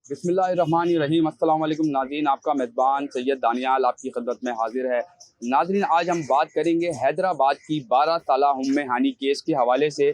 बिस्मिल्लाहिर्रहमानिर्रहीम। अस्सलाम वालेकुम नाज़रीन, आपका मेज़बान सैयद दानियाल आपकी खिदमत में हाजिर है। नाज़रीन, आज हम बात करेंगे हैदराबाद की 12 साला उम्मे हानी केस के हवाले से।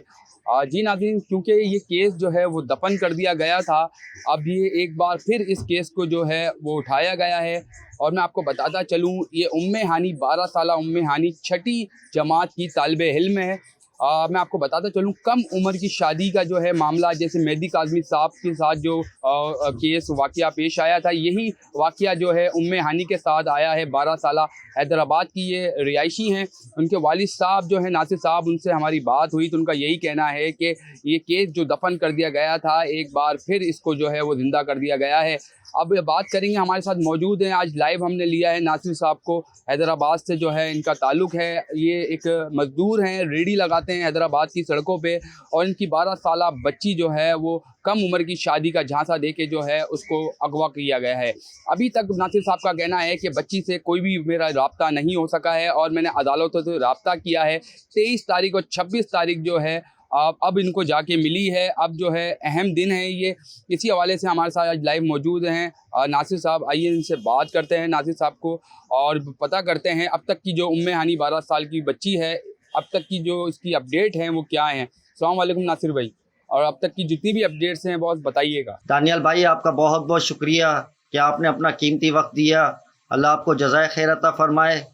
जी नाज़रीन, क्योंकि ये केस जो है वो दफन कर दिया गया था, अब ये एक बार फिर इस केस को जो है वो उठाया गया है। और मैं आपको बताता चलूँ, ये उम्मे हानी 12 साला उम्मे हानी छठी जमात की तालिबे इल्म है। मैं आपको बताता चलूँ, कम उम्र की शादी का जो है मामला, जैसे मेहदी काज़मी साहब के साथ जो केस वाक़या पेश आया था, यही वाक़या जो है उम्मे हानी के साथ आया है। 12 साला हैदराबाद की ये रिहायशी हैं। उनके वालिद साहब जो है नासिर साहब, उनसे हमारी बात हुई तो उनका यही कहना है कि ये केस जो दफन कर दिया गया था, एक बार फिर इसको जो है वो ज़िंदा कर दिया गया है। अब बात करेंगे, हमारे साथ मौजूद हैं, आज लाइव हमने लिया है नासिर साहब को। हैदराबाद से जो है इनका ताल्लुक़ है, ये एक मज़दूर हैं, रेहड़ी लगाते हैं हैदराबाद की सड़कों पे। और इनकी 12 साला बच्ची जो है वो कम उम्र की शादी का झांसा दे के जो है उसको अगवा किया गया है। अभी तक नासिर साहब का कहना है कि बच्ची से कोई भी मेरा रब्ता नहीं हो सका है और मैंने अदालतों से रब्ता किया है। 23 तारीख और 26 तारीख जो है अब इनको जाके मिली है। अब जो है अहम दिन है ये। इसी हवाले से हमारे साथ आज लाइव मौजूद हैं नासिर साहब। आइए इनसे बात करते हैं नासिर साहब को और पता करते हैं अब तक की जो उम्मे हानी 12 साल की बच्ची है, अब तक की जो इसकी अपडेट हैं वो क्या हैं। अस्सलाम वालेकुम नासिर भाई, और अब तक की जितनी भी अपडेट्स हैं बॉस बताइएगा। दानियाल भाई, आपका बहुत बहुत शुक्रिया कि आपने अपना कीमती वक्त दिया। अल्लाह आपको जज़ाए खैर अता फ़रमाए।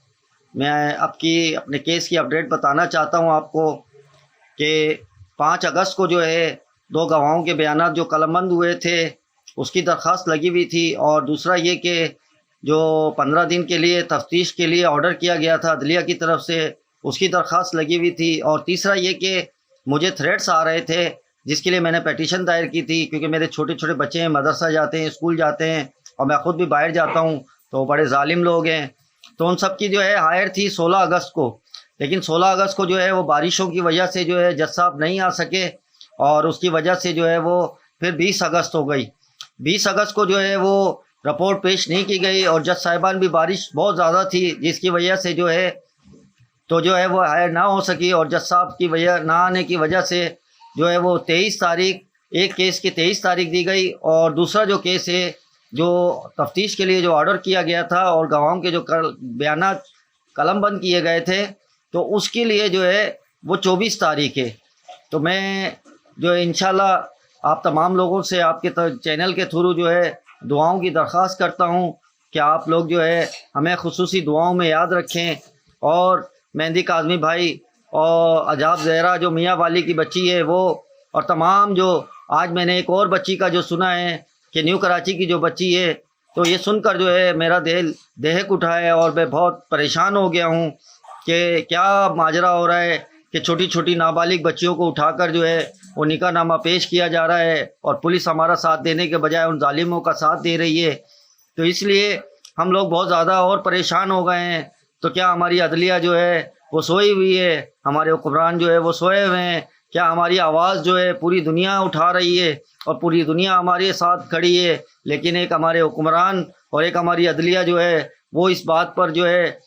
मैं अपने केस की अपडेट बताना चाहता हूं आपको कि 5 अगस्त को जो है 2 गवाहों के बयानात जो कलमबंद हुए थे उसकी दरख्वास्त लगी हुई थी, और दूसरा ये कि जो 15 दिन के लिए तफ्तीश के लिए ऑर्डर किया गया था अदलिया की तरफ से, उसकी दरख्वास्त लगी हुई थी। और तीसरा ये कि मुझे थ्रेट्स आ रहे थे जिसके लिए मैंने पेटिशन दायर की थी, क्योंकि मेरे छोटे छोटे बच्चे हैं, मदरसा जाते हैं, स्कूल जाते हैं, और मैं ख़ुद भी बाहर जाता हूँ, तो बड़े ज़ालिम लोग हैं। तो उन सब की जो है हायर थी 16 अगस्त को, लेकिन 16 अगस्त को जो है वो बारिशों की वजह से जो है जज साहब नहीं आ सके, और उसकी वजह से जो है वो फिर 20 अगस्त हो गई। 20 अगस्त को जो है वो रिपोर्ट पेश नहीं की गई, और जज साहिबान भी बारिश बहुत ज़्यादा थी जिसकी वजह से जो है वो हायर ना हो सकी, और जज साहब की वजह ना आने की वजह से जो है वो 23 तारीख, एक केस की 23 तारीख दी गई, और दूसरा जो केस है जो तफ्तीश के लिए जो ऑर्डर किया गया था और गवाहों के जो बयानात कलमबंद किए गए थे, तो उसके लिए जो है वो 24 तारीख है। तो मैं जो है इंशाल्लाह आप तमाम लोगों से आपके चैनल के थ्रू जो है दुआओं की दरख्वास्त करता हूँ कि आप लोग जो है हमें खुसूसी दुआओं में याद रखें। और मेहदी काज़मी भाई और अजाब ज़हरा जो मियाँ वाली की बच्ची है वो, और तमाम जो आज मैंने एक और बच्ची का जो सुना है कि न्यू कराची की जो बच्ची है, तो ये सुनकर जो है मेरा दिल दहक उठा है, और मैं बहुत परेशान हो गया हूँ कि क्या माजरा हो रहा है कि छोटी छोटी नाबालिग बच्चियों को उठाकर जो है वो निकाहनामा पेश किया जा रहा है, और पुलिस हमारा साथ देने के बजाय उन जालिमों का साथ दे रही है। तो इसलिए हम लोग बहुत ज़्यादा और परेशान हो गए हैं। तो क्या हमारी अदलिया जो है वो सोई हुई है, हमारे हुक्मरान जो है वो सोए हुए हैं? क्या हमारी आवाज़ जो है पूरी दुनिया उठा रही है और पूरी दुनिया हमारे साथ खड़ी है, लेकिन एक हमारे हुक्मरान और एक हमारी अदलिया जो है वो इस बात पर जो है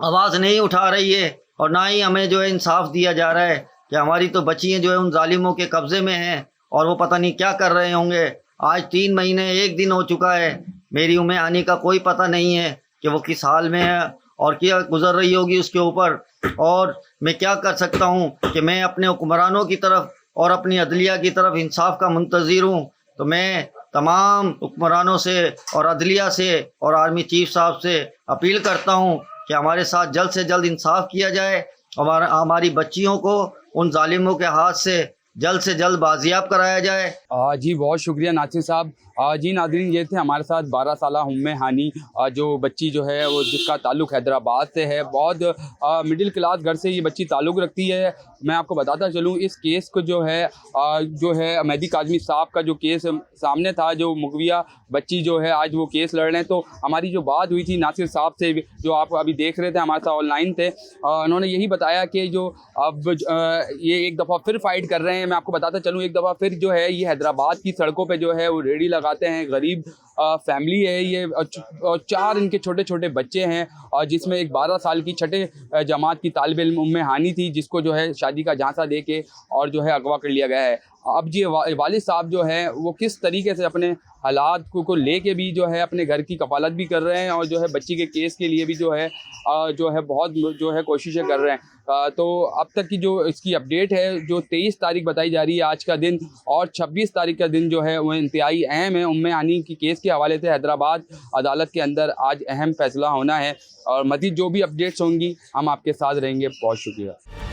आवाज़ नहीं उठा रही है, और ना ही हमें जो है इंसाफ दिया जा रहा है कि हमारी तो बच्चियाँ जो है उन जालिमों के कब्ज़े में हैं, और वो पता नहीं क्या कर रहे होंगे। आज 3 महीने 1 दिन हो चुका है, मेरी उम्मे हानी का कोई पता नहीं है कि वो किस हाल में है और क्या गुजर रही होगी उसके ऊपर। और मैं क्या कर सकता हूँ कि मैं अपने हुक्मरानों की तरफ और अपनी अदलिया की तरफ इंसाफ का मुंतज़िर हूँ। तो मैं तमाम हुक्मरानों से और अदलिया से और आर्मी चीफ साहब से अपील करता हूँ कि हमारे साथ जल्द से जल्द इंसाफ किया जाए, और हमारी बच्चियों को उन जालिमों के हाथ से जल्द बाजियाब कराया जाए। जी बहुत शुक्रिया नासिर साहब। जी नाज़रीन, ये थे हमारे साथ 12 साला उम्मे हानी जो बच्ची जो है वो जिसका ताल्लुक़ हैदराबाद से है। बहुत मिडिल क्लास घर से ये बच्ची ताल्लुक़ रखती है। मैं आपको बताता चलूँ, इस केस को जो है मेहदी काज़मी साहब का जो केस सामने था, जो मुगविया बच्ची जो है आज वो केस लड़ रहे हैं। तो हमारी जो बात हुई थी नासिर साहब से, जो आप अभी देख रहे थे हमारे साथ ऑनलाइन थे, उन्होंने यही बताया कि जो अब ये एक दफ़ा फिर फाइट कर रहे हैं। मैं आपको बताता चलूँ, एक दफ़ा फिर जो है ये हैदराबाद की सड़कों पे जो है वो रेहड़ी लगाते हैं। गरीब फैमिली है ये, और 4 इनके छोटे छोटे बच्चे हैं, और जिसमें एक 12 साल की छठे जमात की तालिब इल्म उम्मे हानी थी, जिसको जो है शादी का झांसा दे के और जो है अगवा कर लिया गया है। अब जी वालिद साहब जो हैं वो किस तरीके से अपने हालात को लेके भी जो है अपने घर की कफालत भी कर रहे हैं और जो है बच्ची के केस के लिए भी जो है बहुत जो है कोशिशें कर रहे हैं। तो अब तक की जो इसकी अपडेट है, जो 23 तारीख बताई जा रही है आज का दिन, और 26 तारीख का दिन जो है वो इंतहाई अहम है। उम्मे हानी की केस के हवाले से हैदराबाद अदालत के अंदर आज अहम फैसला होना है, और मज़ीद जो भी अपडेट्स होंगी हम आपके साथ रहेंगे। बहुत शुक्रिया।